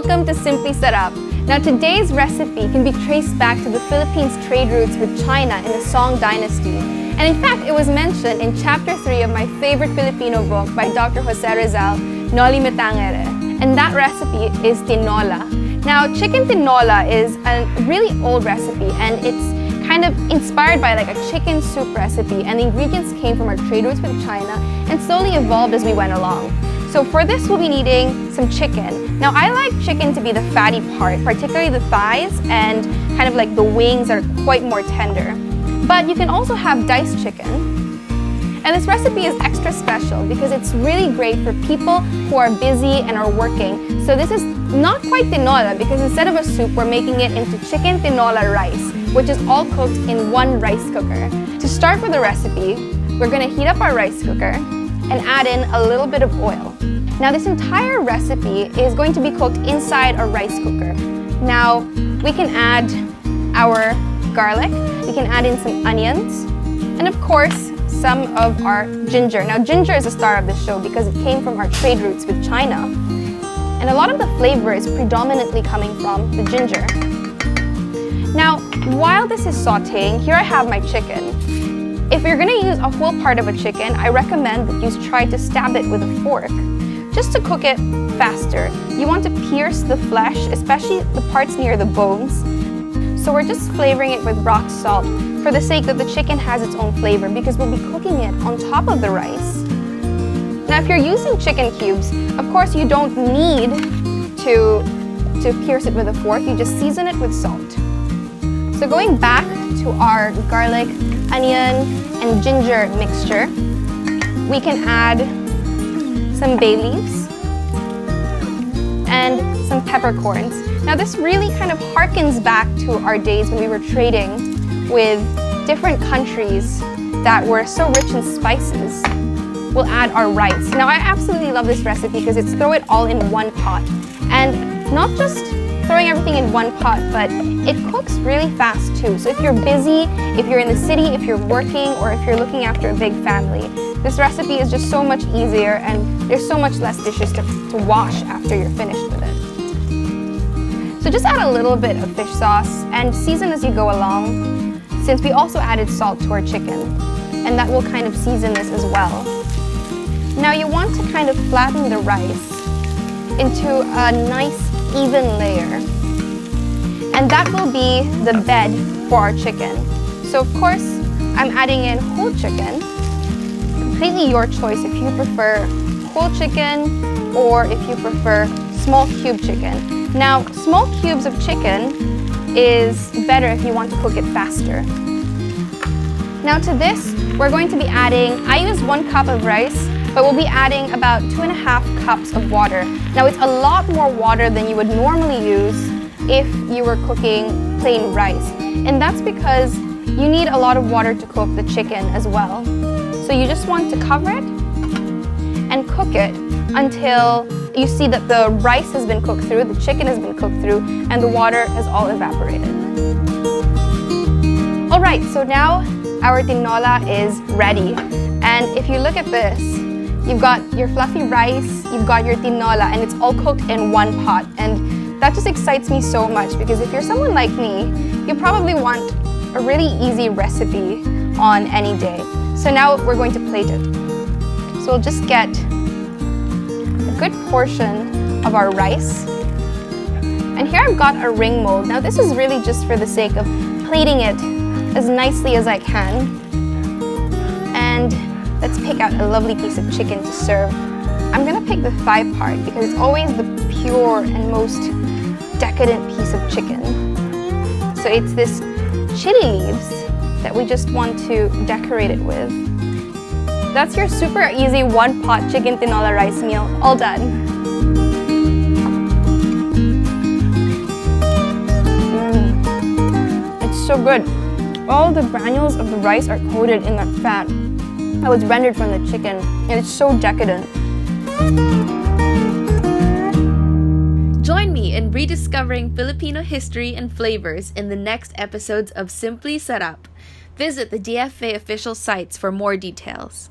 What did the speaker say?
welcome to Simply Sarap. Now today's recipe can be traced back to the Philippines' trade routes with China in the Song Dynasty. And in fact, it was mentioned in Chapter 3 of my favorite Filipino book by Dr. Jose Rizal, Noli Me Tangere. And that recipe is tinola. Now, chicken tinola is a really old recipe, and it's kind of inspired by like a chicken soup recipe, and the ingredients came from our trade routes with China and slowly evolved as we went along. So for this, we'll be needing some chicken. Now, I like chicken to be the fatty part, particularly the thighs and kind of like the wings that are quite more tender. But you can also have diced chicken. And this recipe is extra special because it's really great for people who are busy and are working. So this is not quite tinola because instead of a soup, we're making it into chicken tinola rice, which is all cooked in one rice cooker. To start with the recipe, we're gonna heat up our rice cooker and add in a little bit of oil. Now this entire recipe is going to be cooked inside a rice cooker. Now we can add our garlic, we can add in some onions, and of course some of our ginger. Now ginger is the star of the show because it came from our trade routes with China. And a lot of the flavor is predominantly coming from the ginger. Now while this is sauteing, here I have my chicken. If you're gonna use a whole part of a chicken, I recommend that you try to stab it with a fork, just to cook it faster. You want to pierce the flesh, especially the parts near the bones. So we're just flavoring it with rock salt for the sake that the chicken has its own flavor because we'll be cooking it on top of the rice. Now if you're using chicken cubes, of course you don't need to pierce it with a fork, you just season it with salt. So going back to our garlic, onion, and ginger mixture, we can add some bay leaves and some peppercorns. Now this really kind of harkens back to our days when we were trading with different countries that were so rich in spices. We'll add our rice. Now I absolutely love this recipe because it's throw it all in one pot. And not just throwing everything in one pot, but it cooks really fast too. So if you're busy, if you're in the city, if you're working, or if you're looking after a big family, this recipe is just so much easier and there's so much less dishes to wash after you're finished with it. So just add a little bit of fish sauce and season as you go along, since we also added salt to our chicken, and that will kind of season this as well. Now you want to kind of flatten the rice into a nice even layer, and that will be the bed for our chicken. So of course I'm adding in whole chicken, completely your choice if you prefer whole chicken or if you prefer small cube chicken. Now small cubes of chicken is better if you want to cook it faster. Now to this we're going to be adding, I use 1 cup of rice, but we'll be adding about 2.5 cups of water. Now it's a lot more water than you would normally use if you were cooking plain rice. And that's because you need a lot of water to cook the chicken as well. So you just want to cover it and cook it until you see that the rice has been cooked through, the chicken has been cooked through, and the water has all evaporated. All right, so now our tinola is ready. And if you look at this, you've got your fluffy rice, you've got your tinola, and it's all cooked in one pot. And that just excites me so much because if you're someone like me, you probably want a really easy recipe on any day. So now we're going to plate it. So we'll just get a good portion of our rice. And here I've got a ring mold. Now this is really just for the sake of plating it as nicely as I can. And let's pick out a lovely piece of chicken to serve. I'm gonna pick the thigh part because it's always the pure and most decadent piece of chicken. So it's this chili leaves that we just want to decorate it with. That's your super easy 1-pot chicken tinola rice meal, all done. It's so good. All the granules of the rice are coated in that fat that was rendered from the chicken, and it's so decadent. Join me in rediscovering Filipino history and flavors in the next episodes of Simply Sarap. Visit the DFA official sites for more details.